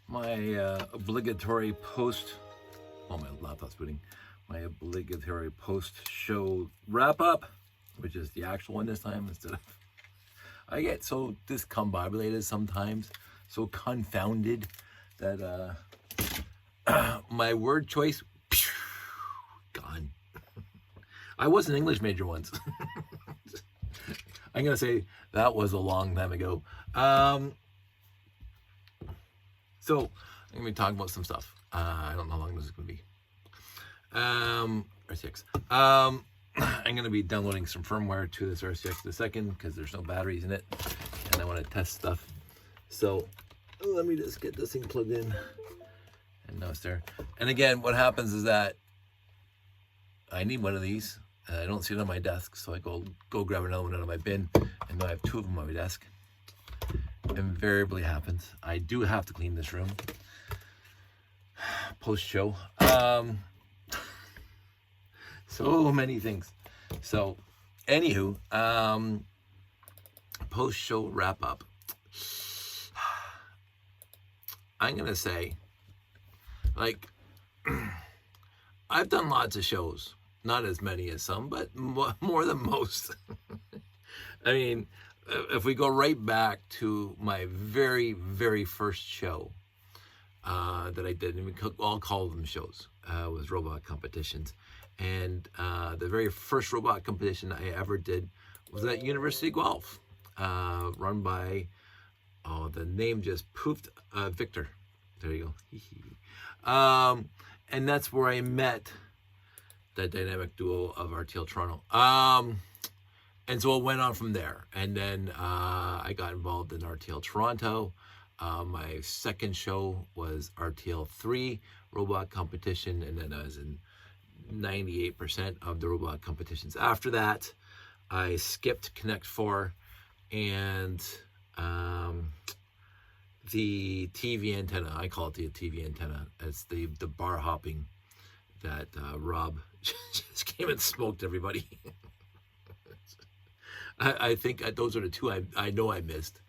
my obligatory post. Oh, my laptop's booting. My obligatory post-show wrap-up, which is the actual one this time instead of. I get so discombobulated sometimes, so confounded that my word choice gone. I was an English major once. I'm gonna say that was a long time ago. So I'm gonna be talking about some stuff. I don't know how long this is gonna be. RCX. I'm gonna be downloading some firmware to this RCX in a second because there's no batteries in it, and I want to test stuff. So let me just get this thing plugged in, and now it's there. And again, what happens is that I need one of these. I don't see it on my desk, so I go grab another one out of my bin, and now I have two of them on my desk. Invariably happens. I do have to clean this room post-show. So many things. So, anywho, post-show wrap-up. I'm gonna say, like, I've done lots of shows. Not as many as some, but more than most. I mean, if we go right back to my very, very first show that I did, and I'll call them shows, was robot competitions. And the very first robot competition I ever did was at University of Guelph, run by, the name just poofed, Victor. There you go. And that's where I met that dynamic duo of RTL Toronto. And so it went on from there. And then I got involved in RTL Toronto. My second show was RTL 3 robot competition, and then I was in 98% of the robot competitions. After that, I skipped Connect 4 and the TV antenna. I call it the TV antenna. It's the bar hopping that Rob just came and smoked everybody. I think those are the two I know I missed.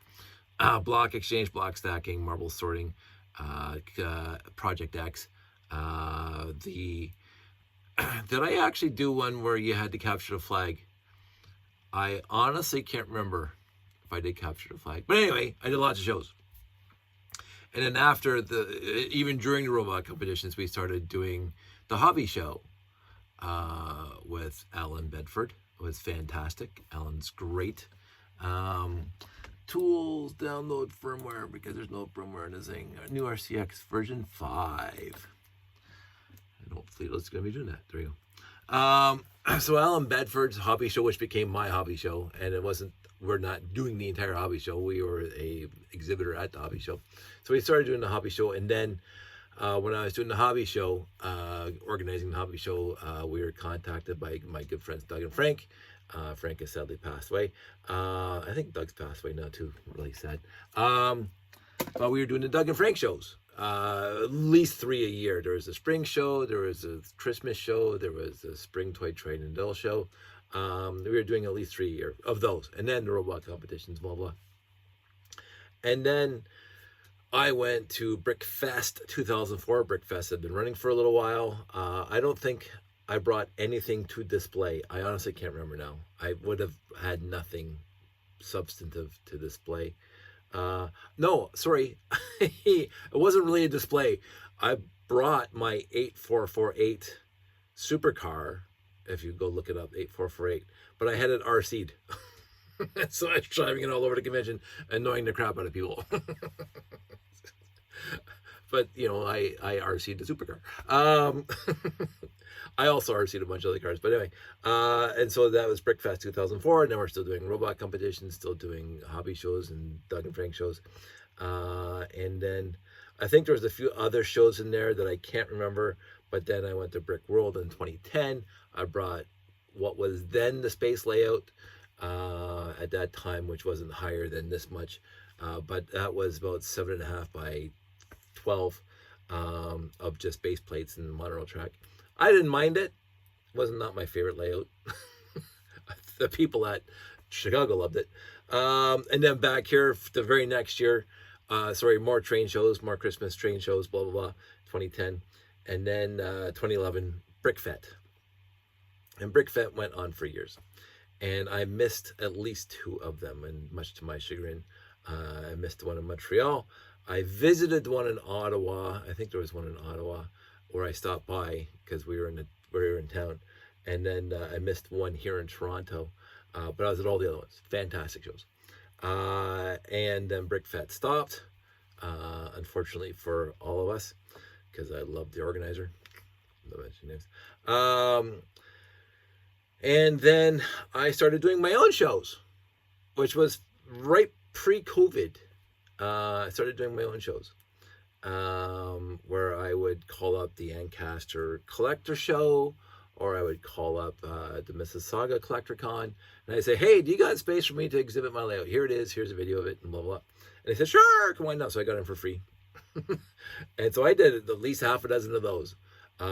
Block exchange, block stacking, marble sorting, Project X. Did I actually do one where you had to capture the flag? I honestly can't remember if I did capture the flag. But anyway, I did lots of shows. And then after even during the robot competitions, we started doing the hobby show with Alan Bedford. It was fantastic. Alan's great. Tools, download firmware, because there's no firmware in this thing. New RCX version 5. And hopefully it's going to be doing that. There you go. So Alan Bedford's hobby show, which became my hobby show, and we're not doing the entire hobby show. We were a exhibitor at the hobby show. So we started doing the hobby show, and then when I was doing the hobby show, organizing the hobby show, we were contacted by my good friends Doug and Frank. Frank has sadly passed away. I think Doug's passed away now too. Really sad. But we were doing the Doug and Frank shows. At least 3 a year. There was a spring show, there was a Christmas show, there was a spring toy trade and dill show. We were doing at least 3 a year of those, and then the robot competitions, blah blah. And then I went to Brickfest 2004. Brickfest had been running for a little while. I don't think I brought anything to display. I honestly can't remember now. I would have had nothing substantive to display. No, sorry. It wasn't really a display. I brought my 8448 supercar. If you go look it up, 8448. But I had it RC'd. So I was driving it all over the convention, annoying the crap out of people. But, I RC'd the supercar. I also RC'd a bunch of other cars. But anyway, and so that was Brickfest 2004. And then we're still doing robot competitions, still doing hobby shows and Doug and Frank shows. And then I think there was a few other shows in there that I can't remember. But then I went to Brick World in 2010. I brought what was then the space layout at that time, which wasn't higher than this much. But that was about 7.5 by 12 of just base plates and monorail track. I didn't mind it. It was not my favorite layout. The people at Chicago loved it. And then back here, the very next year, more train shows, more Christmas train shows, blah, blah, blah, 2010. And then 2011, BrickFet. And BrickFet went on for years. And I missed at least 2 of them, and much to my chagrin. I missed one in Montreal. I visited one in Ottawa. I think there was one in Ottawa where I stopped by because we were in town. And then I missed one here in Toronto. But I was at all the other ones. Fantastic shows. And then BrickFet stopped, unfortunately for all of us, because I love the organizer. No mention names. And then I started doing my own shows, which was right pre-COVID. I started doing my own shows, where I would call up the Ancaster Collector Show, or I would call up the Mississauga Collector Con, and I'd say, hey, do you got space for me to exhibit my layout? Here it is, here's a video of it, and blah, blah, blah. And they said, sure, come on down. So I got in for free. And so I did at least half a dozen of those in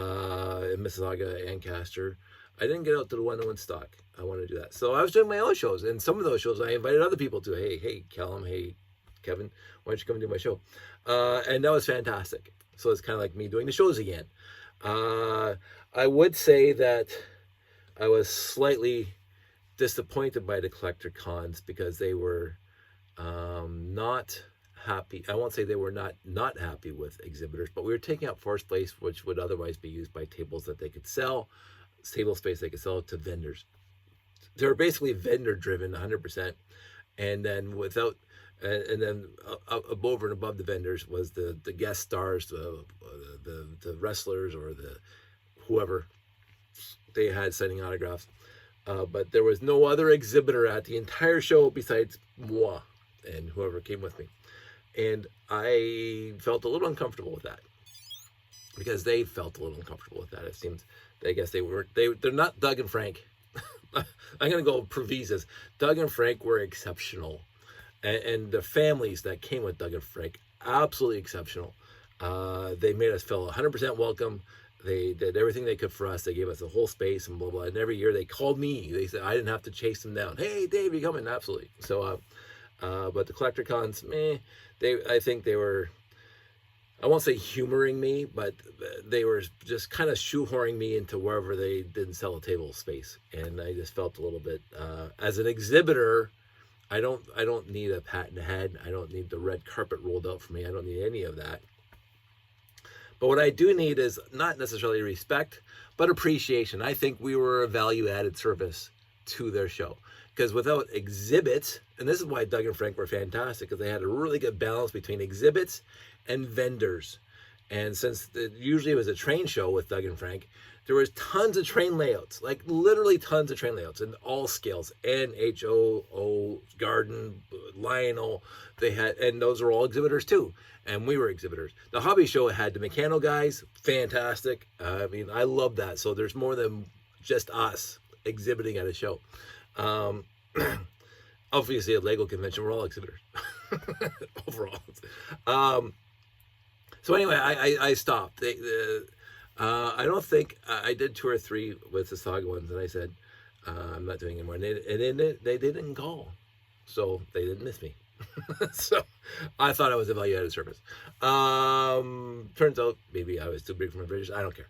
Mississauga, Ancaster. I didn't get out to the one in stock. I want to do that. So I was doing my own shows, and some of those shows I invited other people to. Hey, Callum, hey, Kevin, why don't you come and do my show? And that was fantastic. So it's kind of like me doing the shows again. I would say that I was slightly disappointed by the collector cons because they were not happy. I won't say they were not happy with exhibitors, but we were taking up floor space, which would otherwise be used by tables that they could sell, table space they could sell to vendors. They were basically vendor driven 100%. And then over and above the vendors was the guest stars, the wrestlers, or the whoever they had signing autographs. But there was no other exhibitor at the entire show besides moi and whoever came with me. And I felt a little uncomfortable with that because they felt a little uncomfortable with that. It seems, I guess they're not Doug and Frank. I'm going to go Provisas. Doug and Frank were exceptional. And the families that came with Doug and Frank, absolutely exceptional. They made us feel 100% welcome. They did everything they could for us. They gave us a whole space and blah, blah. And every year they called me. They said I didn't have to chase them down. Hey, Dave, you coming? Absolutely. So, but the collector cons, I think they were, I won't say humoring me, but they were just kind of shoehorning me into wherever they didn't sell a table space. And I just felt a little bit, as an exhibitor, I don't need a pat in the head. I don't need the red carpet rolled out for me. I don't need any of that. But what I do need is not necessarily respect, but appreciation. I think we were a value-added service to their show. Because without exhibits, and this is why Doug and Frank were fantastic, because they had a really good balance between exhibits and vendors. And since usually it was a train show with Doug and Frank, there was tons of train layouts, like literally tons of train layouts in all scales. NHO, Garden, Lionel, they had, and those are all exhibitors too. And we were exhibitors. The hobby show had the Meccano guys, fantastic. I mean, I love that. So there's more than just us exhibiting at a show. Obviously at Lego convention, we're all exhibitors overall. So anyway, I stopped. I don't think I did 2 or 3 with the Saga ones, and I said I'm not doing anymore. And they didn't call, so they didn't miss me. So I thought I was a value-added service. Turns out maybe I was too big for my bridges. I don't care.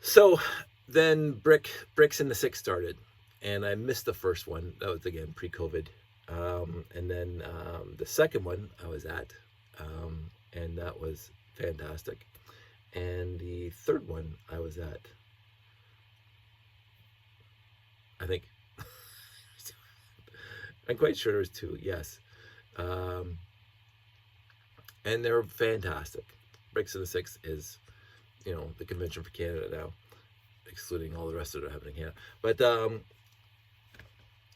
So then Bricks in the 6 started, and I missed the first one. That was again pre-COVID. And then the second one I was at, and that was fantastic. And the third one I was at, I think, I'm quite sure there was 2, yes. And they're fantastic. Bricks in the 6 is, the convention for Canada now, excluding all the rest that are happening in Canada. But,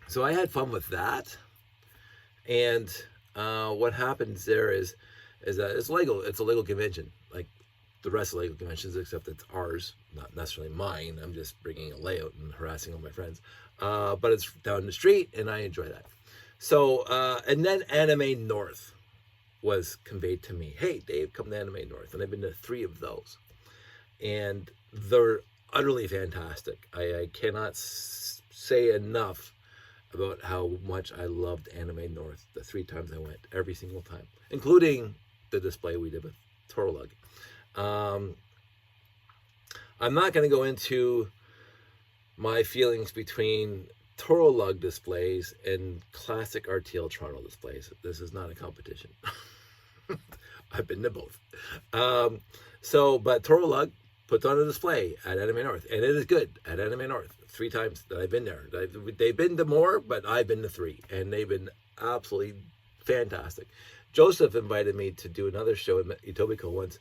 so I had fun with that. And what happens there is that it's Lego. It's a Lego convention, like the rest of Lego conventions, except it's ours, not necessarily mine. I'm just bringing a layout and harassing all my friends. But it's down the street, and I enjoy that. So, and then Anime North was conveyed to me. Hey, Dave, come to Anime North. And I've been to 3 of those. And they're utterly fantastic. I cannot say enough about how much I loved Anime North the 3 times I went, every single time, including the display we did with Torolug. I'm not going to go into my feelings between Torolug displays and classic RTL Toronto displays. This is not a competition. I've been to both. But Torolug puts on a display at Anime North, and it is good at Anime North. 3 times that I've been there. They've been to more, but I've been to 3, and they've been absolutely fantastic. Joseph invited me to do another show in Etobicoke once,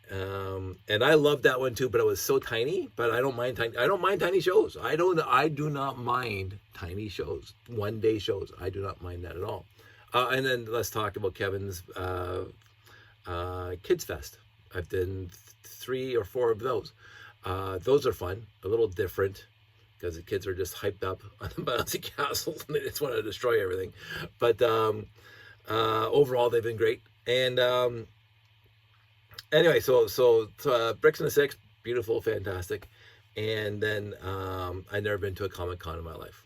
and I loved that one too. But it was so tiny. But I don't mind tiny. I don't mind tiny shows. I do not mind tiny shows. 1-day shows. I do not mind that at all. And then let's talk about Kevin's Kids Fest. I've done 3 or 4 of those. Those are fun. A little different, because the kids are just hyped up on the bouncy castles and they just want to destroy everything. But overall, they've been great. And anyway, so Bricks and the Six, beautiful, fantastic. And then I've never been to a Comic-Con in my life,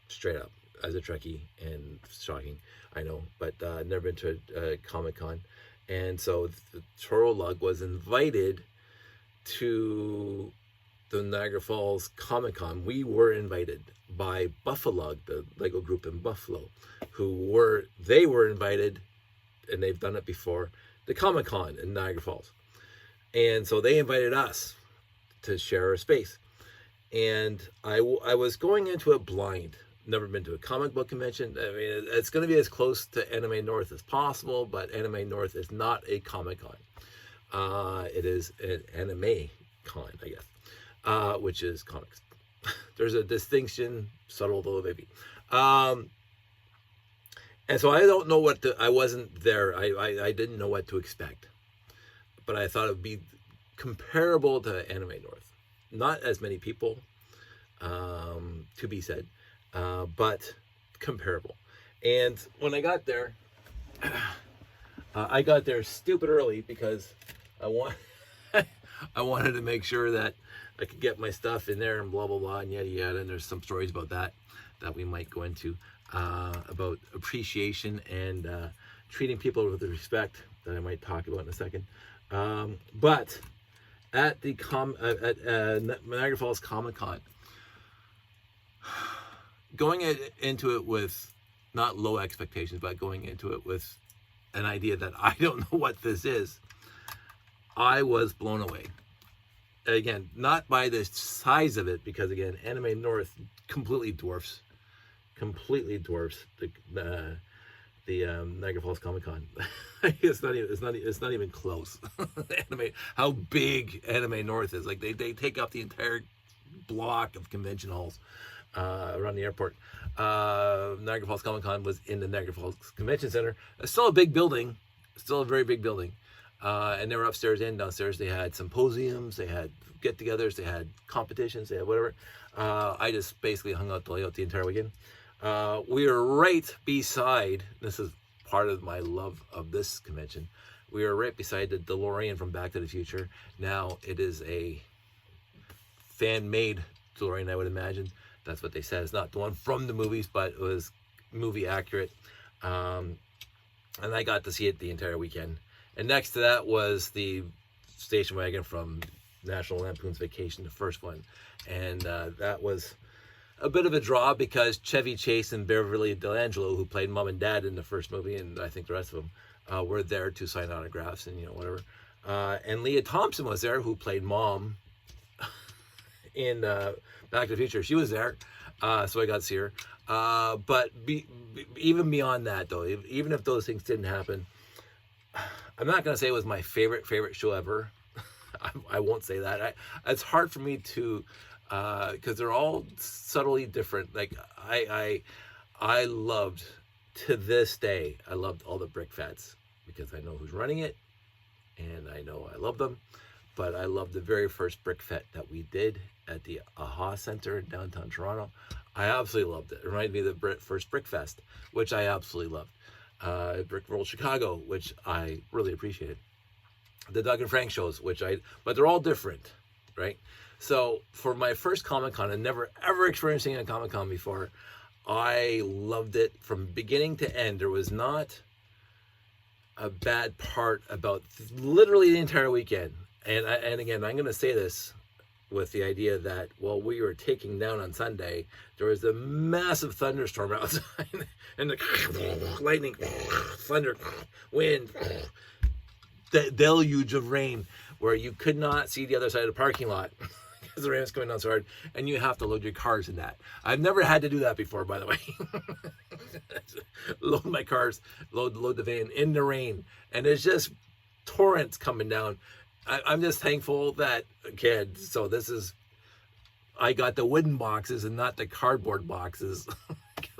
straight up, as a Trekkie, and shocking, I know, but never been to a Comic-Con. And so the Torolug was invited to the Niagara Falls Comic-Con. We were invited by Buffalo, the Lego group in Buffalo, they were invited, and they've done it before, the Comic-Con in Niagara Falls. And so they invited us to share a space. And I was going into it blind. Never been to a comic book convention. I mean, it's going to be as close to Anime North as possible, but Anime North is not a Comic-Con. It is an Anime Con, I guess. Which is comics. There's a distinction, subtle though, maybe. And so I don't know I wasn't there. I didn't know what to expect. But I thought it would be comparable to Anime North. Not as many people, to be said, but comparable. And when I got there, I got there stupid early because I wanted to make sure that I could get my stuff in there and blah, blah, blah, and yada, yada. And there's some stories about that we might go into, about appreciation and treating people with respect that I might talk about in a second. But at the Niagara Falls Comic-Con, going into it with not low expectations, but going into it with an idea that I don't know what this is, I was blown away. Again, not by the size of it, because again, Anime North completely dwarfs the Niagara Falls Comic-Con. It's not even close. How big Anime North is. Like they take up the entire block of convention halls around the airport. Niagara Falls Comic-Con was in the Niagara Falls Convention Center. It's still a big building, still a very big building. And they were upstairs and downstairs. They had symposiums, they had get-togethers, they had competitions, they had whatever. I just basically hung out the entire weekend. We were right beside, this is part of my love of this convention, we were right beside the DeLorean from Back to the Future. Now, it is a fan-made DeLorean, I would imagine. That's what they said. It's not the one from the movies, but it was movie accurate. And I got to see it the entire weekend. And next to that was the station wagon from National Lampoon's Vacation, the first one. And that was a bit of a draw because Chevy Chase and Beverly D'Angelo, who played Mom and Dad in the first movie, and I think the rest of them, were there to sign autographs and, whatever. And Leah Thompson was there, who played Mom in Back to the Future. She was there, so I got to see her. But even beyond that, though, even if those things didn't happen, I'm not going to say it was my favorite show ever. I won't say that. It's hard for me to, because they're all subtly different. Like I loved, to this day, I loved all the Brick Fets because I know who's running it, and I know I love them. But I loved the very first Brick Fet that we did at the AHA Center in downtown Toronto. I absolutely loved it. It reminded me of the first Brick Fest, which I absolutely loved. Brick World Chicago, which I really appreciated. The Doug and Frank shows, but they're all different, right? So for my first Comic-Con, and never ever experiencing a Comic-Con before, I loved it from beginning to end. There was not a bad part about literally the entire weekend. And again, I'm going to say this with the idea that while we were taking down on Sunday, there was a massive thunderstorm outside, and the lightning, thunder, wind, the deluge of rain, where you could not see the other side of the parking lot because the rain was coming down so hard, and you have to load your cars in that. I've never had to do that before, by the way. Load my cars, load the van in the rain, and it's just torrents coming down. I'm just thankful that, again, so this is, I got the wooden boxes and not the cardboard boxes.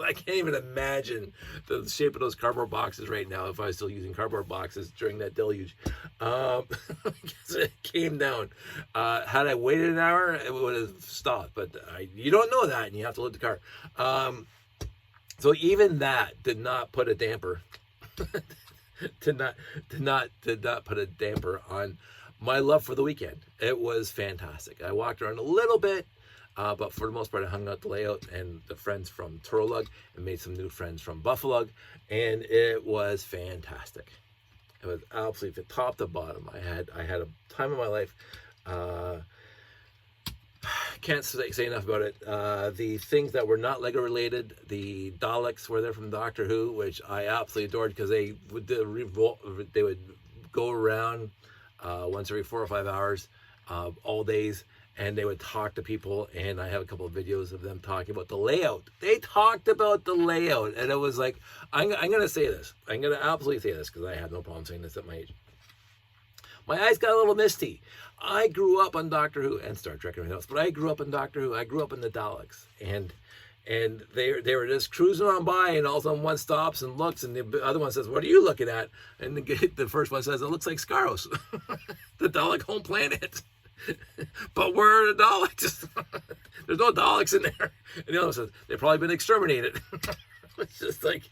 I can't even imagine the shape of those cardboard boxes right now if I was still using cardboard boxes during that deluge. Because it came down. Had I waited an hour, it would have stopped. But you don't know that, and you have to load the car. So even that did not put a damper. did not put a damper on my love for the weekend. It was fantastic. I walked around a little bit, but for the most part, I hung out the layout and the friends from Turloug and made some new friends from Buffalo, and it was fantastic. It was absolutely top to bottom. I had a time of my life. Can't say enough about it. The things that were not Lego related, the Daleks were there from Doctor Who, which I absolutely adored because they would go around once every 4 or 5 hours, all days, and they would talk to people, and I have a couple of videos of them talking about the layout. They talked about the layout, and it was like, I'm going to say this. I'm going to absolutely say this because I have no problem saying this at my age. My eyes got a little misty. I grew up on Doctor Who and Star Trek and everything else, but I grew up in Doctor Who. I grew up in the Daleks, and they were just cruising on by, and all of a sudden one stops and looks, and the other one says, "What are you looking at?" And the first one says, "It looks like Skaros, the Dalek home planet." But where are the Daleks? There's no Daleks in there. And the other one says, "They've probably been exterminated." It's just like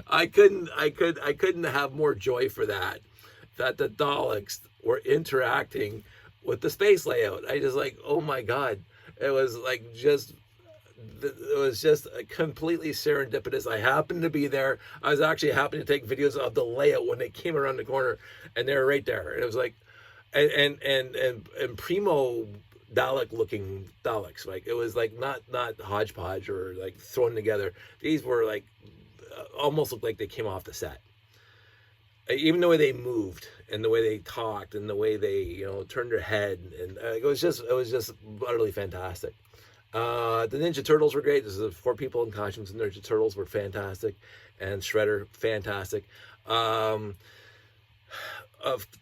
I couldn't have more joy for that the Daleks were interacting with the space layout. I just like, oh my God, it was just a completely serendipitous. I happened to be there. I was actually happening to take videos of the layout when they came around the corner, and they were right there. And it was like, and primo Dalek looking Daleks. Like it was like not hodgepodge or like thrown together. These were like almost looked like they came off the set. Even the way they moved and the way they talked and the way they turned their head, and it was just utterly fantastic. The Ninja Turtles were great. This is 4 people in costumes, and Ninja Turtles were fantastic, and Shredder fantastic. Of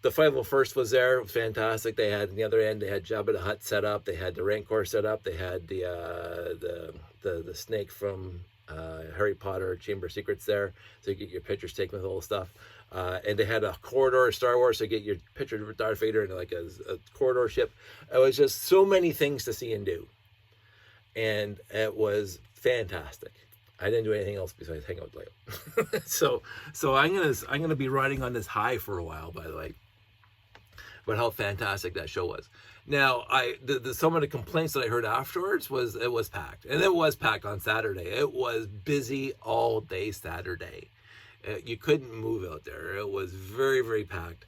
the 501st was there, fantastic. They had on the other end, they had Jabba the Hutt set up. They had the Rancor set up. They had the snake from Harry Potter Chamber of Secrets there, so you get your pictures taken with all the stuff. And they had a corridor of Star Wars, so you get your picture of Darth Vader in like a corridor ship. It was just so many things to see and do, and it was fantastic. I didn't do anything else besides hang out with Leo. so I'm gonna be riding on this high for a while, by the way. But how fantastic that show was. Now, some of the complaints that I heard afterwards was it was packed, and it was packed on Saturday. It was busy all day Saturday. You couldn't move out there. It was very, very packed.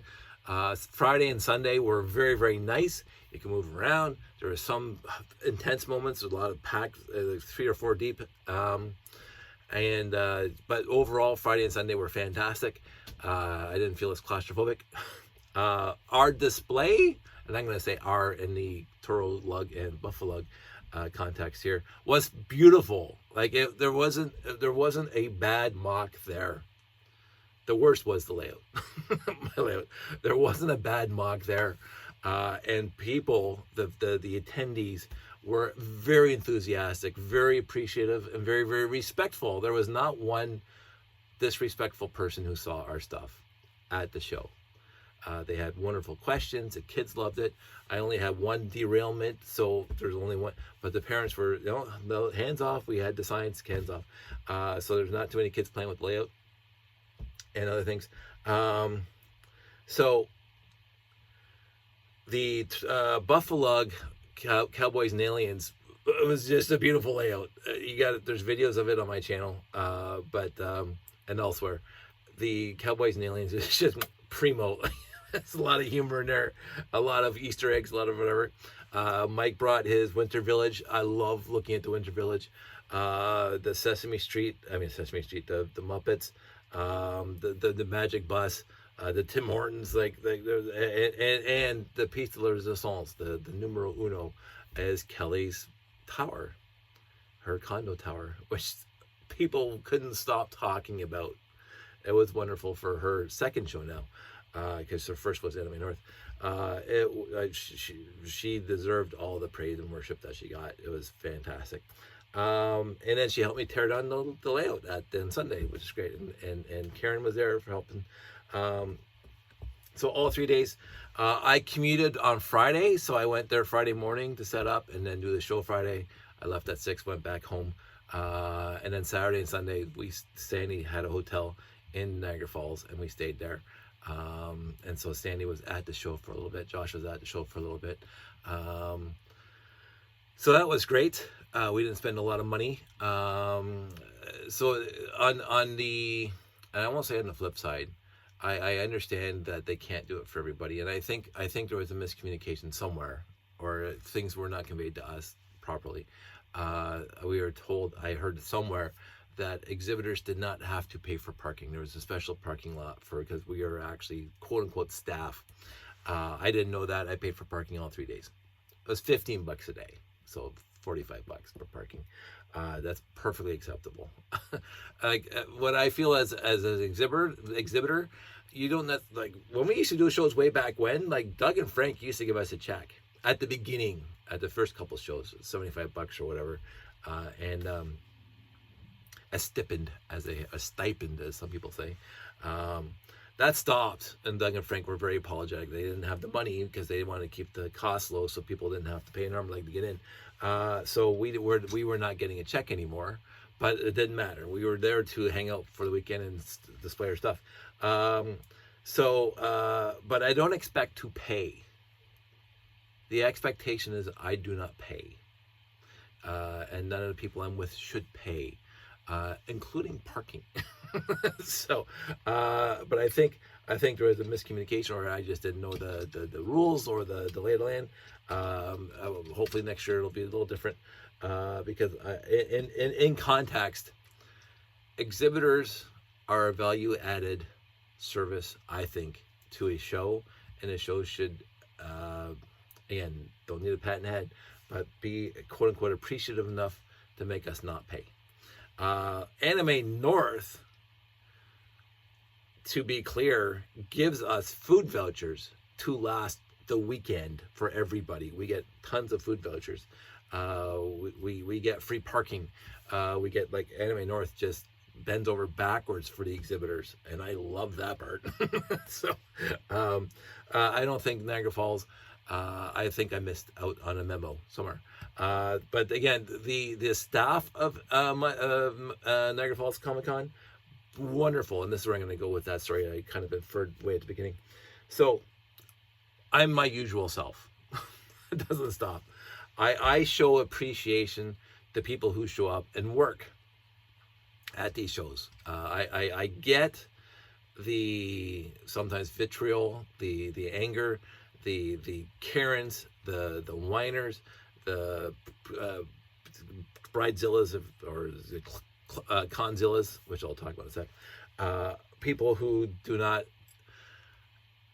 Friday and Sunday were very, very nice. You can move around. There were some intense moments, a lot of packed, 3 or 4 deep. But overall, Friday and Sunday were fantastic. I didn't feel as claustrophobic. Our display, and I'm going to say our in the Turloug and Buffalo context here, was beautiful. Like there wasn't a bad mock there. The worst was the layout. My layout. There wasn't a bad mock there, and people, the attendees, were very enthusiastic, very appreciative, and very, very respectful. There was not one disrespectful person who saw our stuff at the show. They had wonderful questions. The kids loved it. I only had one derailment, so there's only one. But the parents were, no, hands off. We had the science hands off. So there's not too many kids playing with layout and other things. So the Buffalo Cowboys and Aliens it was just a beautiful layout. You got it. There's videos of it on my channel, and elsewhere. The Cowboys and Aliens is just primo. There's a lot of humor in there, a lot of Easter eggs, a lot of whatever. Mike brought his Winter Village. I love looking at the Winter Village. The Sesame Street, the Muppets, the Magic Bus, the Tim Hortons, and the piece de resistance, the numero uno, is Kelly's tower, her condo tower, which people couldn't stop talking about. It was wonderful for her second show now, because her first was Anime North. She deserved all the praise and worship that she got. It was fantastic. And then she helped me tear down the layout on Sunday, which is great. And Karen was there for helping. So all 3 days, I commuted on Friday. So I went there Friday morning to set up and then do the show Friday. I left at 6, went back home. And then Saturday and Sunday, Sandy had a hotel in Niagara Falls and we stayed there. And so Sandy was at the show for a little bit. Josh was at the show for a little bit. So that was great. We didn't spend a lot of money. So on the, and I won't say on the flip side, I understand that they can't do it for everybody. And I think there was a miscommunication somewhere, or things were not conveyed to us properly. We were told, I heard somewhere, that exhibitors did not have to pay for parking. There was a special parking lot because we are actually quote unquote staff. I didn't know that. I paid for parking all 3 days. It was $15 a day. So $45 for parking. That's perfectly acceptable. What I feel as an exhibitor, you don't when we used to do shows way back when, like Doug and Frank used to give us a check at the beginning, at the first couple shows, $75 or whatever, and a stipend, a stipend, as some people say. That stopped, and Doug and Frank were very apologetic. They didn't have the money because they wanted to keep the costs low, so people didn't have to pay an arm and leg to get in. So we were not getting a check anymore, but it didn't matter. We were there to hang out for the weekend and display our stuff. But I don't expect to pay. The expectation is I do not pay, and none of the people I'm with should pay, including parking. So, but I think there was a miscommunication, or I just didn't know the rules or the lay of the land. Hopefully next year it'll be a little different, because in context, exhibitors are a value added service, I think, to a show, and a show should, again, don't need a pat in the head, but be quote unquote appreciative enough to make us not pay. Anime North, to be clear, gives us food vouchers to last the weekend for everybody. We get tons of food vouchers. We get free parking. We get, like, Anime North just bends over backwards for the exhibitors, and I love that part. So I don't think Niagara Falls, I think I missed out on a memo somewhere. But again, the staff of Niagara Falls Comic Con, wonderful. And this is where I'm going to go with that story. I kind of inferred way at the beginning. So I'm my usual self. It doesn't stop. I show appreciation to people who show up and work at these shows. I get the sometimes vitriol, the anger, the Karens, the whiners, the bridezillas or the conzillas, which I'll talk about in a sec. People who do not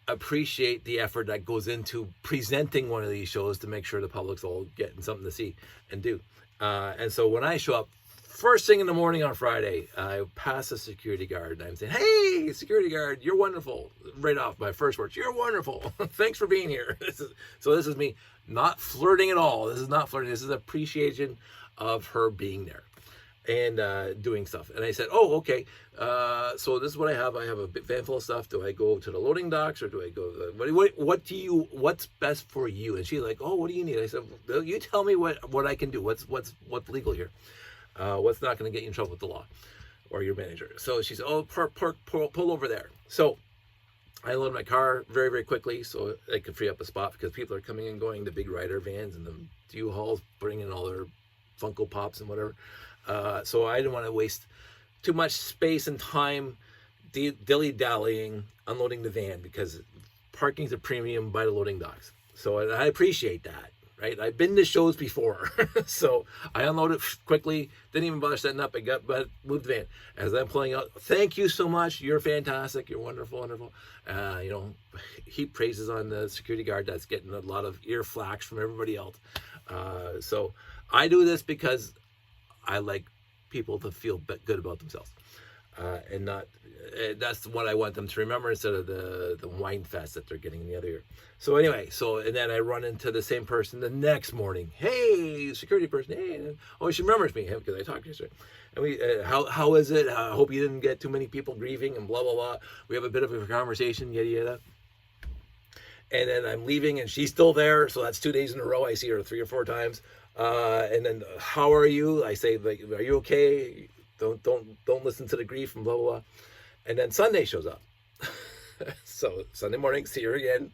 appreciate the effort that goes into presenting one of these shows to make sure the public's all getting something to see and do. And so when I show up first thing in the morning on Friday, I pass a security guard and I'm saying, "Hey, security guard, you're wonderful." Right off, my first words, "You're wonderful. Thanks for being here." This is me not flirting at all. This is not flirting. This is appreciation of her being there and doing stuff. And I said, "Oh, okay. So this is what I have. I have a van full of stuff. Do I go to the loading docks or do I go? What's best for you?" And she's like, "Oh, what do you need?" I said, "Well, you tell me what I can do. What's legal here? What's not going to get you in trouble with the law or your manager?" So she said, "Oh, pull over there." So I loaded my car very, very quickly so I could free up a spot because people are coming and going, the big rider vans and the U-Hauls bringing all their Funko Pops and whatever. So I didn't want to waste too much space and time dilly-dallying unloading the van, because parking's a premium by the loading docks. So I appreciate that, right? I've been to shows before. So I unloaded quickly, didn't even bother setting up. But moved the van. As I'm pulling out, thank you so much. You're fantastic. You're wonderful, wonderful. Heap praises on the security guard that's getting a lot of ear flax from everybody else. So I do this because I like people to feel good about themselves. And not, that's what I want them to remember, instead of the wine fest that they're getting in the other year. So anyway, and then I run into the same person the next morning. Hey, security person. Hey, oh, she remembers me because I talked to her. And we, how is it? I hope you didn't get too many people grieving and blah, blah, blah. We have a bit of a conversation, yada, yada. And then I'm leaving and she's still there. So that's 2 days in a row. I see her 3 or 4 times. And then, how are you? I say, like, are you okay? Don't listen to the grief and blah, blah, blah. And then Sunday shows up. So Sunday morning, see her again.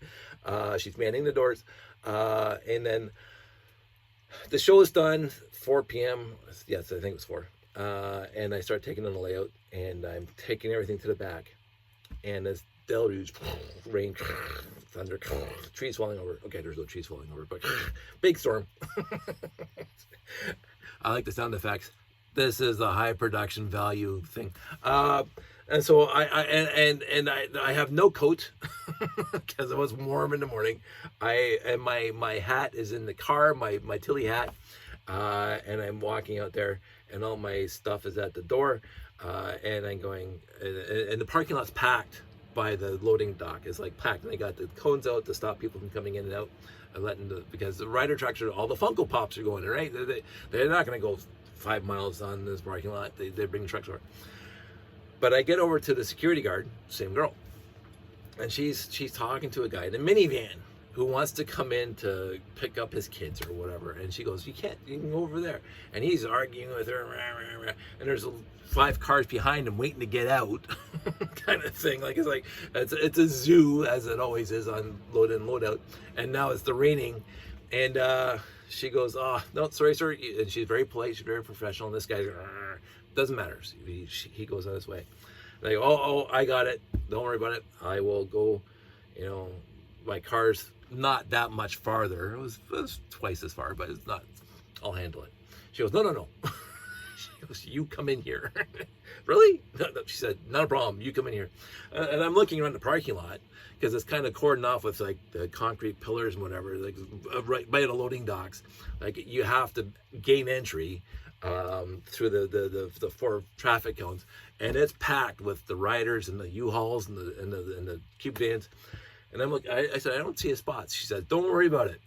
She's manning the doors. And then the show is done, 4 p.m. Yes, I think it was 4. And I start taking on the layout, and I'm taking everything to the back. And this deluge, rain, thunder, trees falling over. Okay, there's no trees falling over, but big storm. I like the sound effects. This is a high production value thing. And so I have no coat because it was warm in the morning. And my hat is in the car, my Tilly hat. And I'm walking out there, and all my stuff is at the door. And I'm going, and the parking lot's packed by the loading dock. It's like packed. And they got the cones out to stop people from coming in and out, and because the rider trucks all the Funko Pops are going in, right? They're not going to go 5 miles on this parking lot. They bring trucks over. But I get over to the security guard, same girl, and she's talking to a guy in a minivan who wants to come in to pick up his kids or whatever. And she goes, you can go over there. And he's arguing with her, and there's 5 cars behind him waiting to get out, kind of thing. Like it's a zoo, as it always is on load in, load out. And now it's the raining, and she goes, oh, no, sorry, sir. And she's very polite, she's very professional. And this guy's, doesn't matter. He goes on his way. And I go, oh, I got it. Don't worry about it. I will go, my car's not that much farther. It was twice as far, but it's not, I'll handle it. She goes, no. She goes, you come in here. Really? No, she said, not a problem. You come in here. And I'm looking around the parking lot, because it's kind of cordoned off with like the concrete pillars and whatever, like right by the loading docks. Like you have to gain entry through the 4 traffic cones, and it's packed with the riders and the U-Hauls and the cube vans. And I'm like, I said, I don't see a spot. She said, don't worry about it.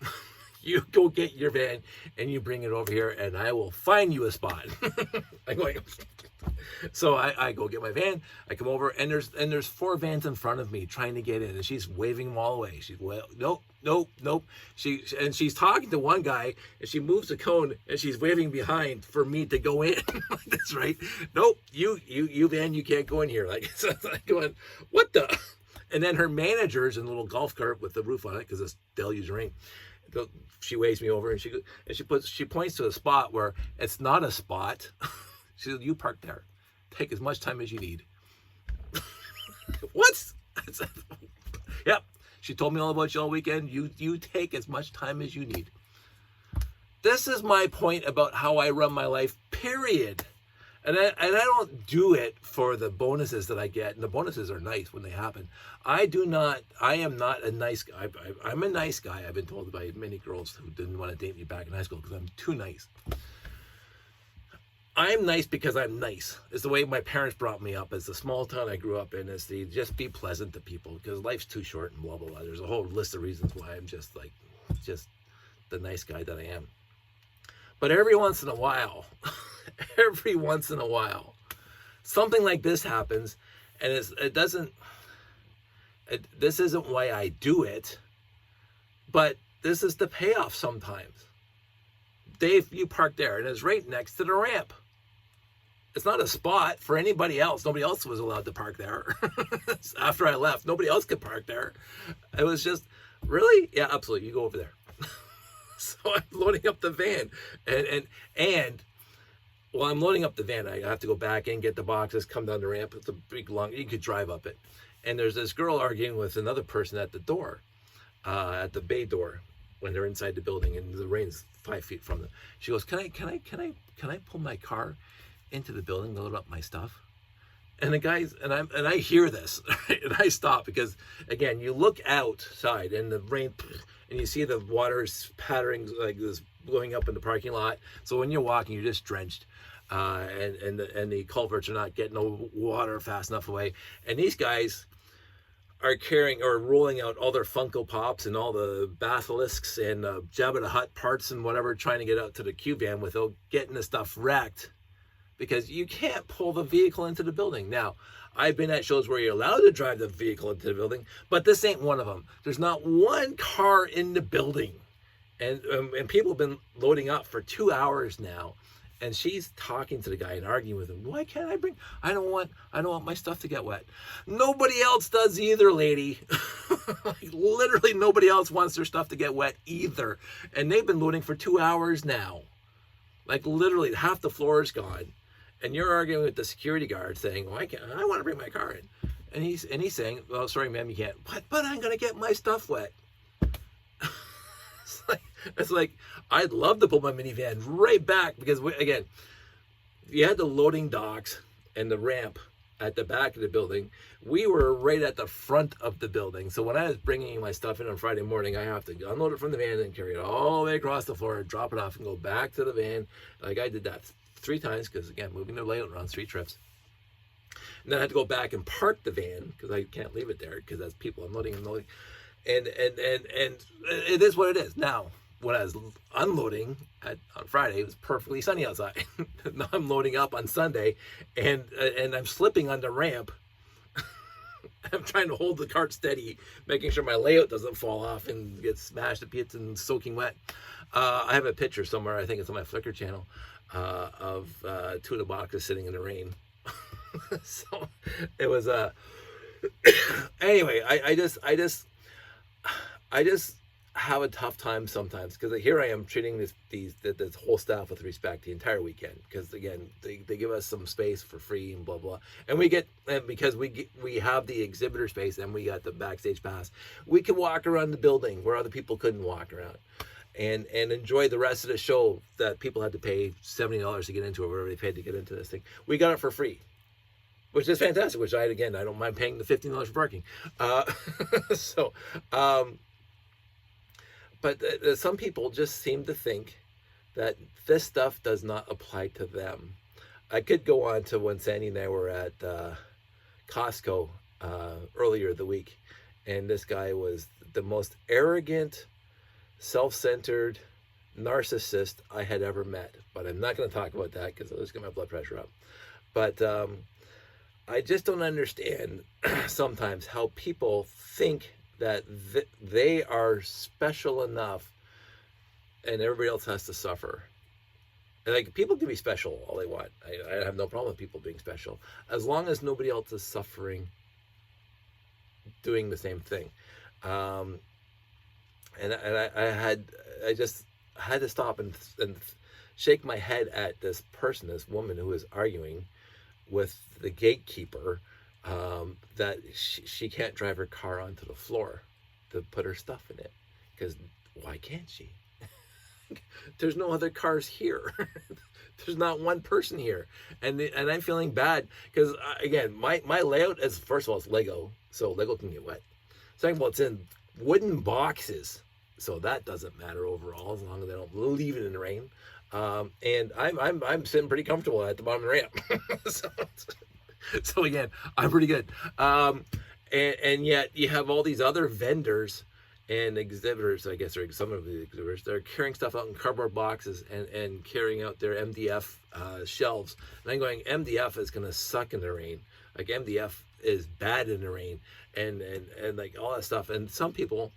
You go get your van and you bring it over here, and I will find you a spot. I'm going. So I go get my van. I come over, and there's 4 vans in front of me trying to get in, and she's waving them all away. She's, well, nope. She's talking to one guy, and she moves the cone, and she's waving behind for me to go in. That's right. Nope, you van, you can't go in here. Like, so I'm going, what the? And then her manager's in a little golf cart with the roof on it, because it's deluge rain. She waves me over, and she points to a spot where it's not a spot. She said, you park there. Take as much time as you need. What? I said, yep. She told me all about you all weekend. You take as much time as you need. This is my point about how I run my life, period. And I don't do it for the bonuses that I get. And the bonuses are nice when they happen. I am not a nice guy. I'm a nice guy. I've been told by many girls who didn't want to date me back in high school because I'm too nice. I'm nice because I'm nice. It's the way my parents brought me up. It's the small town I grew up in. It's the just be pleasant to people, because life's too short and blah, blah, blah. There's a whole list of reasons why I'm just the nice guy that I am. But every once in a while, something like this happens, and this isn't why I do it, but this is the payoff sometimes. Dave, you parked there, and it's right next to the ramp. It's not a spot for anybody else. Nobody else was allowed to park there. After I left, nobody else could park there. It was just, really? Yeah, absolutely. You go over there. So I'm loading up the van, and while I'm loading up the van, I have to go back in, get the boxes, come down the ramp. It's a big long. You could drive up it, and there's this girl arguing with another person at the door, at the bay door, when they're inside the building, and the rain's 5 feet from them. She goes, "Can I pull my car into the building to load up my stuff?" And the guys, and I hear this, right? And I stop because, again, you look outside and the rain, and you see the water pattering like this, blowing up in the parking lot. So when you're walking, you're just drenched, and the culverts are not getting the water fast enough away. And these guys are carrying or rolling out all their Funko Pops and all the basilisks and Jabba the Hutt parts and whatever, trying to get out to the Q van without getting the stuff wrecked, because you can't pull the vehicle into the building. Now, I've been at shows where you're allowed to drive the vehicle into the building, but this ain't one of them. There's not one car in the building. And people have been loading up for 2 hours now. And she's talking to the guy and arguing with him. Why can't I don't want my stuff to get wet. Nobody else does either, lady. Like, literally nobody else wants their stuff to get wet either. And they've been loading for 2 hours now. Like, literally half the floor is gone. And you're arguing with the security guard saying, "Why can't I want to bring my car in?" And he's saying, "Well, sorry, ma'am, you can't." But I'm gonna get my stuff wet. It's like I'd love to pull my minivan right back, because again, you had the loading docks and the ramp at the back of the building. We were right at the front of the building. So when I was bringing my stuff in on Friday morning, I have to unload it from the van and carry it all the way across the floor, drop it off, and go back to the van. Like, I did that 3 times, because again, moving the layout around 3 trips. And then I had to go back and park the van, because I can't leave it there, because that's people unloading and loading. And it is what it is. Now, when I was unloading on Friday, it was perfectly sunny outside. Now I'm loading up on Sunday, and I'm slipping on the ramp. I'm trying to hold the cart steady, making sure my layout doesn't fall off and get smashed to bits and soaking wet. I have a picture somewhere, I think it's on my Flickr channel, of 2 of the boxes sitting in the rain. So it was anyway, I just have a tough time sometimes, because here I am treating this whole staff with respect the entire weekend, because again, they give us some space for free and blah blah, and because we have the exhibitor space and we got the backstage pass, we can walk around the building where other people couldn't walk around, and enjoy the rest of the show that people had to pay $70 to get into, or whatever they paid to get into this thing. We got it for free, which is fantastic, which I don't mind paying the $15 for parking. But some people just seem to think that this stuff does not apply to them. I could go on to when Sandy and I were at Costco earlier the week, and this guy was the most arrogant, self-centered narcissist I had ever met. But I'm not going to talk about that, because I'll just get my blood pressure up. But I just don't understand sometimes how people think that they are special enough and everybody else has to suffer. And like, people can be special all they want. I have no problem with people being special, as long as nobody else is suffering doing the same thing. And I just had to stop and shake my head at this woman who was arguing with the gatekeeper, that she can't drive her car onto the floor to put her stuff in it, because why can't she? There's no other cars here. There's not one person here, and I'm feeling bad, because again, my layout is, first of all, it's Lego, so Lego can get wet. Second of all, it's in wooden boxes, so that doesn't matter overall, as long as I don't leave it in the rain. And I'm sitting pretty comfortable at the bottom of the ramp. So again, I'm pretty good. And yet you have all these other vendors and exhibitors, I guess, or some of the exhibitors, they're carrying stuff out in cardboard boxes and carrying out their MDF shelves. And I'm going, MDF is going to suck in the rain. Like, MDF is bad in the rain, and like all that stuff. And some people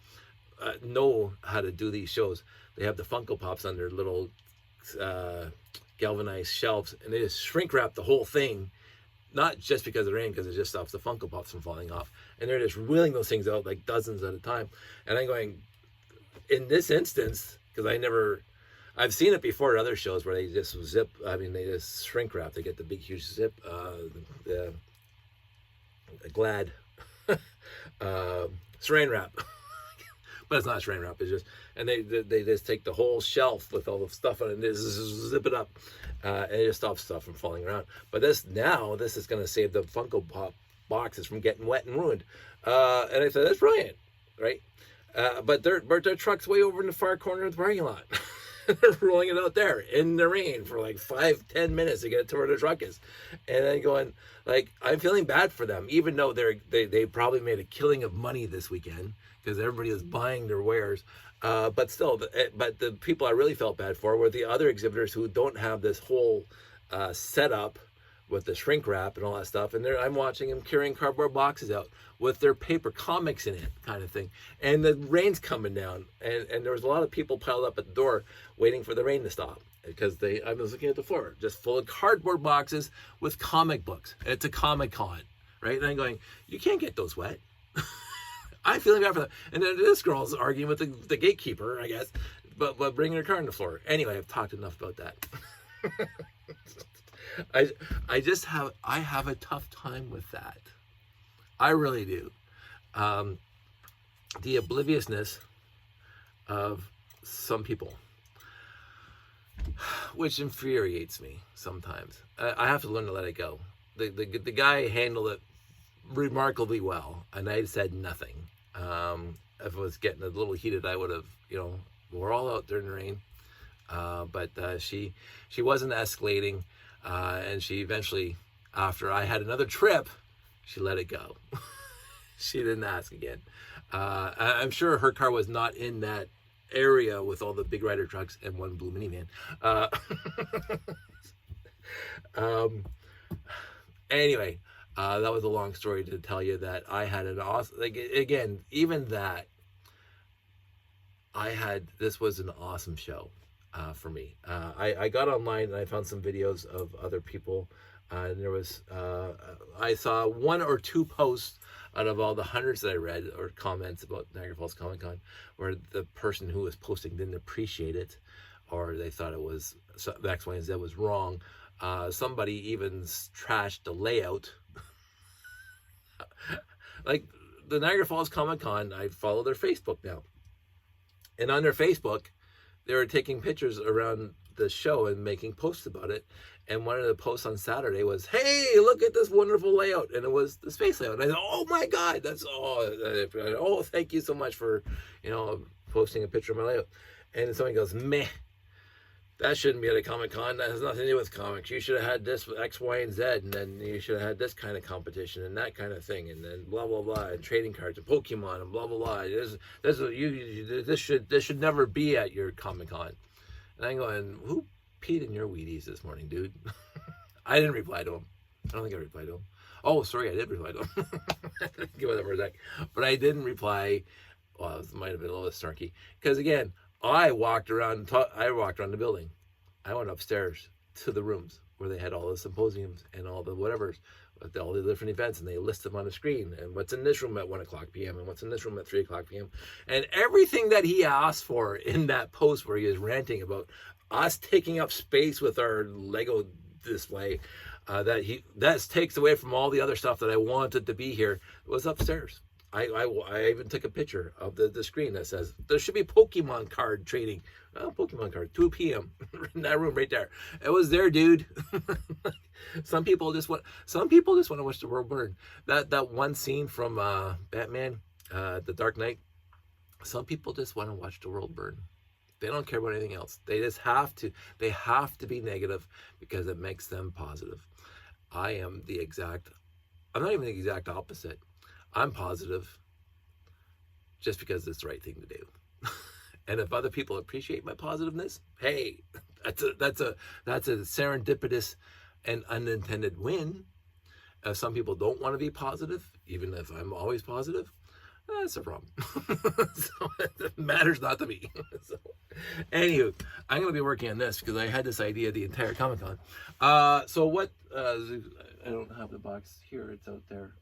know how to do these shows. They have the Funko Pops on their little galvanized shelves, and they just shrink wrap the whole thing, not just because of the rain, because it just stops the Funko Pops from falling off, and they're just wheeling those things out like dozens at a time. And I'm going, in this instance, because I've seen it before at other shows where they just they just shrink wrap. They get the big, huge zip, the Glad saran wrap. But it's not saran wrap. It's just, and they just take the whole shelf with all the stuff on it and just zip it up, and it just stops stuff from falling around. But this is going to save the Funko Pop boxes from getting wet and ruined. And I said, that's brilliant, right? But their truck's way over in the far corner of the parking lot. They're rolling it out there in the rain for like 5-10 minutes to get to where the truck is. And then going, like, I'm feeling bad for them, even though they probably made a killing of money this weekend because everybody is buying their wares. But still, but the people I really felt bad for were the other exhibitors who don't have this whole setup with the shrink wrap and all that stuff. And I'm watching them carrying cardboard boxes out with their paper comics in it, kind of thing. And the rain's coming down, and there was a lot of people piled up at the door waiting for the rain to stop because I was looking at the floor, just full of cardboard boxes with comic books. It's a Comic Con, right? And I'm going, you can't get those wet. I'm feeling bad for them. And then this girl's arguing with the gatekeeper, I guess, but bringing her car on the floor. Anyway, I've talked enough about that. I have a tough time with that. I really do. The obliviousness of some people, which infuriates me sometimes. I have to learn to let it go. The guy handled it remarkably well, and I said nothing. If it was getting a little heated, I would have, we're all out during the rain. But she wasn't escalating, and she eventually, after I had another trip, she let it go. She didn't ask again. I'm sure her car was not in that area with all the big rider trucks and one blue minivan. Anyway, that was a long story to tell you that I had an awesome, again, even that, this was an awesome show for me. I got online and I found some videos of other people. And there was, I saw 1 or 2 posts out of all the hundreds that I read or comments about Niagara Falls Comic Con where the person who was posting didn't appreciate it, or they thought it was X, Y, and Z was wrong. Somebody even trashed the layout. Like the Niagara Falls Comic Con, I follow their Facebook now. And on their Facebook, they were taking pictures around the show and making posts about it. And one of the posts on Saturday was, "Hey, look at this wonderful layout," and it was the space layout. And I said, "Oh my God, thank you so much for, posting a picture of my layout." And somebody goes, "Meh, that shouldn't be at a Comic Con. That has nothing to do with comics. You should have had this with X, Y, and Z, and then you should have had this kind of competition and that kind of thing, and then blah blah blah, and trading cards and Pokemon and blah blah blah. This should never be at your Comic Con." And I'm going, who peed in your Wheaties this morning, dude? I didn't reply to him. I don't think I replied to him. Oh, sorry, I did reply to him. Give it up for a sec. But I didn't reply. Well, it might have been a little snarky. Because again, I walked around the building. I went upstairs to the rooms where they had all the symposiums and all the whatevers, all the different events, and they list them on the screen, and what's in this room at 1:00 p.m. and what's in this room at 3:00 p.m. And everything that he asked for in that post where he was ranting about us taking up space with our Lego display, that takes away from all the other stuff that I wanted to be here, was upstairs. I even took a picture of the screen that says there should be Pokemon card trading. Oh, Pokemon card, 2 p.m. in that room right there. It was there, dude. Some people just want to watch the world burn. That one scene from Batman, The Dark Knight. Some people just want to watch the world burn. They don't care about anything else. They just have to. They have to be negative because it makes them positive. I'm not even the exact opposite. I'm positive just because it's the right thing to do. And if other people appreciate my positiveness, hey, that's a serendipitous and unintended win. If some people don't want to be positive, even if I'm always positive, that's a problem. So it matters not to me. So, anywho, I'm going to be working on this because I had this idea the entire Comic Con. So what? I don't have the box here. It's out there.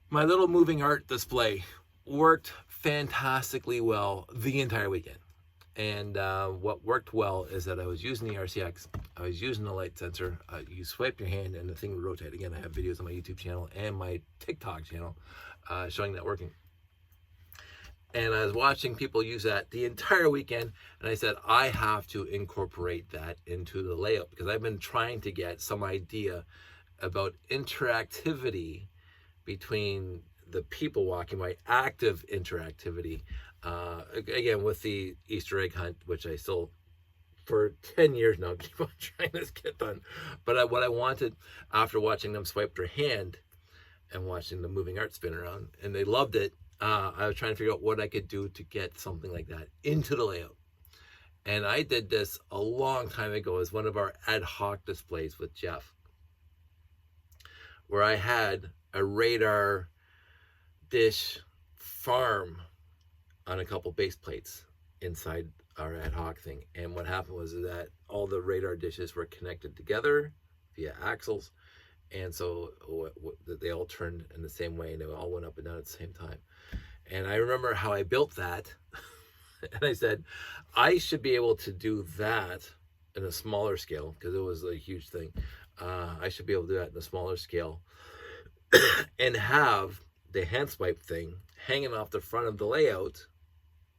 My little moving art display. worked fantastically well the entire weekend. And what worked well is that I was using the RCX, I was using the light sensor. You swipe your hand and the thing would rotate. Again, I have videos on my YouTube channel and my TikTok channel showing that working. And I was watching people use that the entire weekend, and I said, I have to incorporate that into the layout, because I've been trying to get some idea about interactivity between the people walking by, active interactivity. Again, with the Easter egg hunt, which I still, for 10 years now, keep on trying to get done. But what I wanted, after watching them swipe their hand and watching the moving art spin around, and they loved it, I was trying to figure out what I could do to get something like that into the layout. And I did this a long time ago as one of our ad hoc displays with Jeff, where I had a radar dish farm on a couple base plates inside our ad hoc thing. And what happened was that all the radar dishes were connected together via axles. And so they all turned in the same way, and they all went up and down at the same time. And I remember how I built that. And I said, I should be able to do that in a smaller scale, because it was a huge thing. I should be able to do that in a smaller scale and have the hand swipe thing hanging off the front of the layout,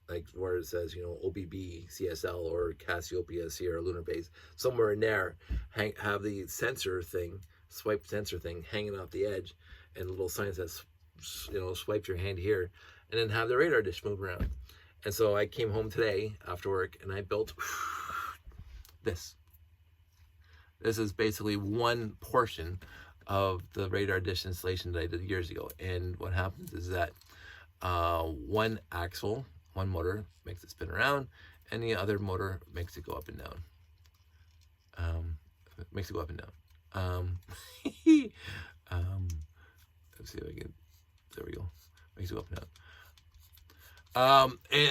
like where it says, OBB, CSL, or Cassiopeia, Sierra Lunar Base, somewhere in there, have the sensor thing, swipe sensor thing hanging off the edge, and a little sign that says, swipe your hand here, and then have the radar dish move around. And so I came home today after work, and I built this. This is basically one portion of the radar dish installation that I did years ago. And what happens is that one axle, one motor makes it spin around, and the other motor makes it go up and down. Makes it go up and down. Let's see if I can. There we go. Makes it go up and down.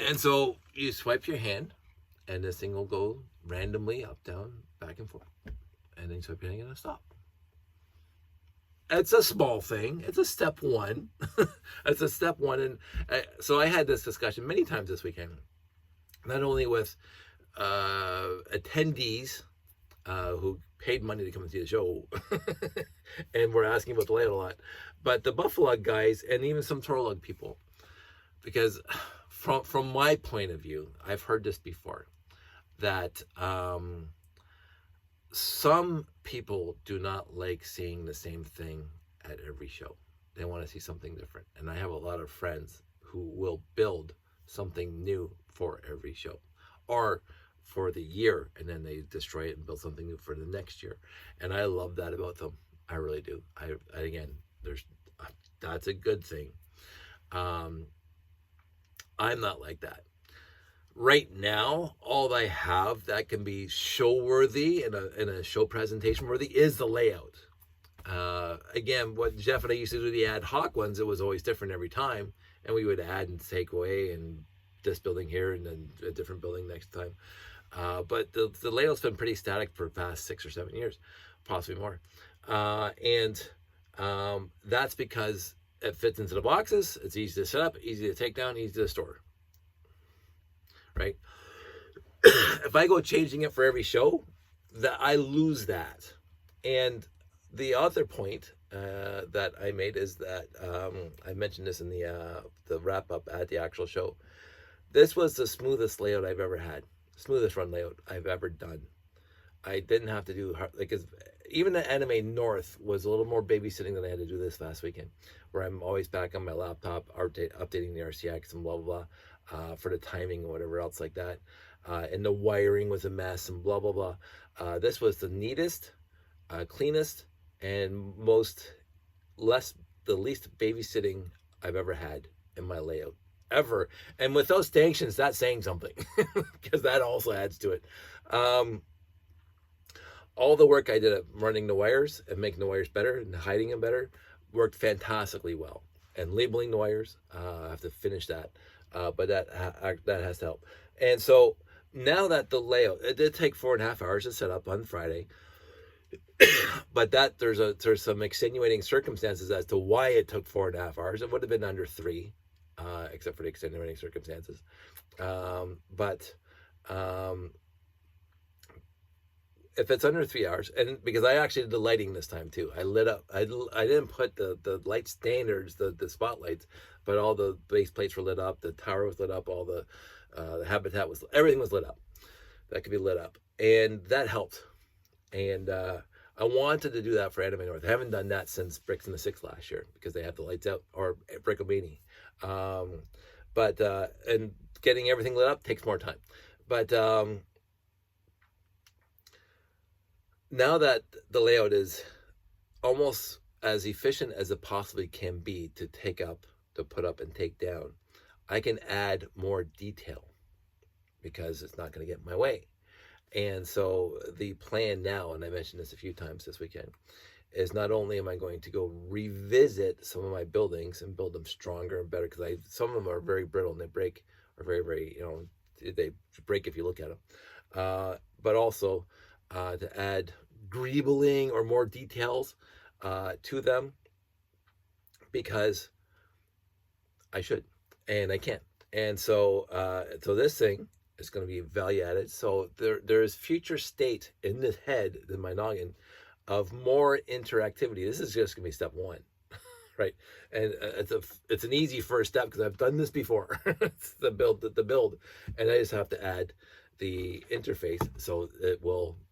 And so you swipe your hand, and this thing will go randomly up, down, back and forth. And then you swipe your hand and it'll stop. It's a small thing. It's a step one. It's a step one. And so I had this discussion many times this weekend, not only with attendees who paid money to come and see the show and were asking about the layout a lot, but the Buffalo guys and even some Torlug people. Because from my point of view, I've heard this before, that some people do not like seeing the same thing at every show. They want to see something different. And I have a lot of friends who will build something new for every show, or for the year, and then they destroy it and build something new for the next year. And I love that about them. I really do. Again, that's a good thing. I'm not like that. Right now, all I have that can be show worthy in a show presentation worthy is the layout. Again, what Jeff and I used to do, the ad hoc ones, it was always different every time, and we would add and take away, and this building here and then a different building next time. But the layout's been pretty static for the past 6 or 7 years, possibly more. That's because it fits into the boxes. It's easy to set up, easy to take down, easy to store. Right? If I go changing it for every show, that I lose that. And the other point that I made is that I mentioned this in the wrap up at the actual show. This was the smoothest layout I've ever had, smoothest run layout I've ever done. I didn't have to do even the Anime North was a little more babysitting than I had to do this last weekend, where I'm always back on my laptop updating the RCX and blah blah blah for the timing and whatever else like that. And the wiring was a mess and blah blah blah. This was the neatest, cleanest, and the least babysitting I've ever had in my layout ever. And with those sanctions, that's saying something, because that also adds to it. All the work I did at running the wires and making the wires better and hiding them better worked fantastically well. And labeling the wires, I have to finish that, but that has to help. And so now that the layout, it did take 4.5 hours to set up on Friday, but there's some extenuating circumstances as to why it took 4.5 hours. It would have been under 3 except for the extenuating circumstances. But if it's under 3 hours, and because I actually did the lighting this time too, I lit up. I didn't put the light standards, the spotlights, but all the base plates were lit up. The tower was lit up. All the habitat was, everything was lit up. That could be lit up, and that helped. And I wanted to do that for Anime North. I haven't done that since Bricks in the Six last year because they had the lights out, or Brickomini. But and getting everything lit up takes more time. But now that the layout is almost as efficient as it possibly can be to put up and take down, I can add more detail because it's not going to get in my way. And so the plan now, and I mentioned this a few times this weekend, is not only am I going to go revisit some of my buildings and build them stronger and better, because some of them are very brittle and they break, or very, they break if you look at them. But also to add greebling or more details to them, because I should and I can. And so this thing is going to be value added. So there is future state in the head, in my noggin, of more interactivity. This is just going to be step one, right? And it's an easy first step because I've done this before. It's the build, and I just have to add the interface so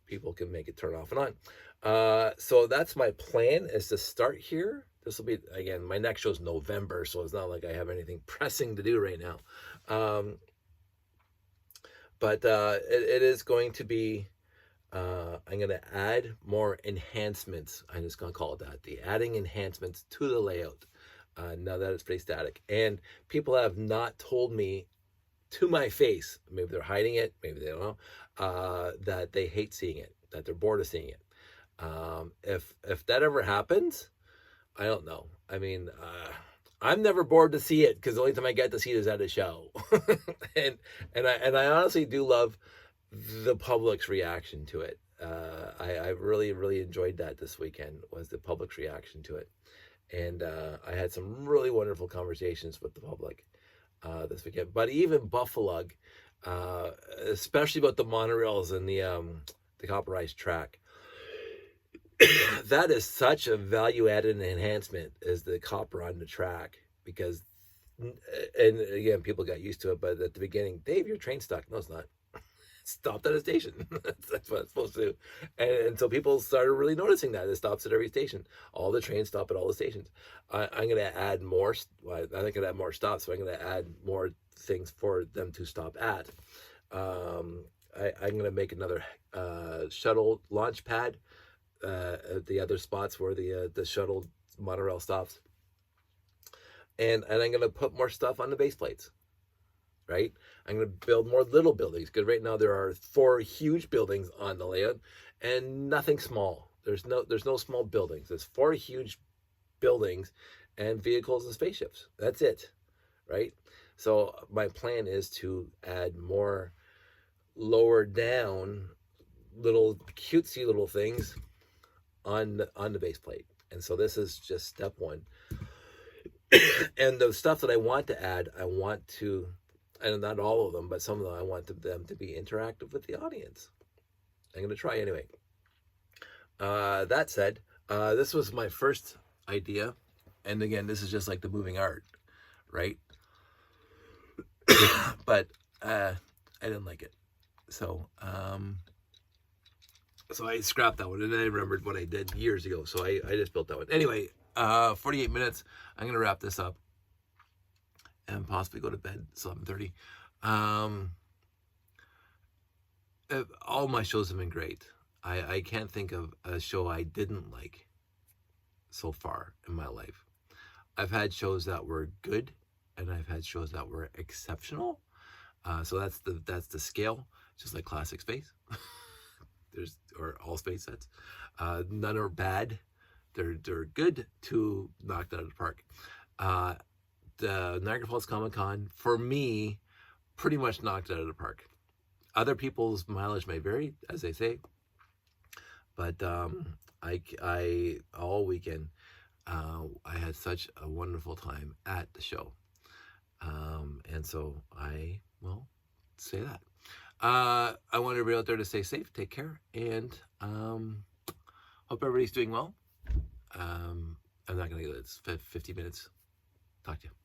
people can make it turn off and on. So that's my plan, is to start here. This will be, again, my next show is November, so it's not like I have anything pressing to do right now. But it is going to be, I'm going to add more enhancements. I'm just going to call it that. The adding enhancements to the layout, now that it's pretty static. And people have not told me to my face, maybe they're hiding it, maybe they don't know, that they hate seeing it, that they're bored of seeing it. If that ever happens, I don't know. I mean, I'm never bored to see it because the only time I get to see it is at a show. and I honestly do love the public's reaction to it. I really, really enjoyed that this weekend, was the public's reaction to it. And I had some really wonderful conversations with the public this weekend. But even Buffalo, especially about the monorails and the copperized track, that is such a value-added enhancement, is the copper on the track, because, and again, people got used to it, but at the beginning, Dave, your train's stuck. No, it's not. It stopped at a station. That's what it's supposed to do. And so people started really noticing that. It stops at every station. All the trains stop at all the stations. I'm going to add more. I'm not going to add more stops, so I'm going to add more things for them to stop at. I'm going to make another shuttle launch pad at the other spots where the shuttle monorail stops, and I'm going to put more stuff on the base plates, right? I'm going to build more little buildings, because right now there are 4 huge buildings on the layout and nothing small. There's no small buildings. There's 4 huge buildings and vehicles and spaceships. That's it, right? So my plan is to add more lower down little cutesy little things on the base plate. And so this is just step one. And the stuff that I want to add, and not all of them, but some of them, I want them to be interactive with the audience. I'm going to try anyway. That said, this was my first idea. And again, this is just like the moving art, right? But I didn't like it. So I scrapped that one, and then I remembered what I did years ago. So I just built that one. Anyway, 48 minutes. I'm going to wrap this up and possibly go to bed. It's 11:30. All my shows have been great. I can't think of a show I didn't like so far in my life. I've had shows that were good, and I've had shows that were exceptional. So that's the scale, just like Classic Space. Or all space sets. None are bad. They're good to knock that out of the park. The Niagara Falls Comic Con, for me, pretty much knocked it out of the park. Other people's mileage may vary, as they say, but I all weekend I had such a wonderful time at the show. And so I will say that. I want everybody out there to stay safe, take care, and hope everybody's doing well. I'm not going to get it. It's 50 minutes. Talk to you.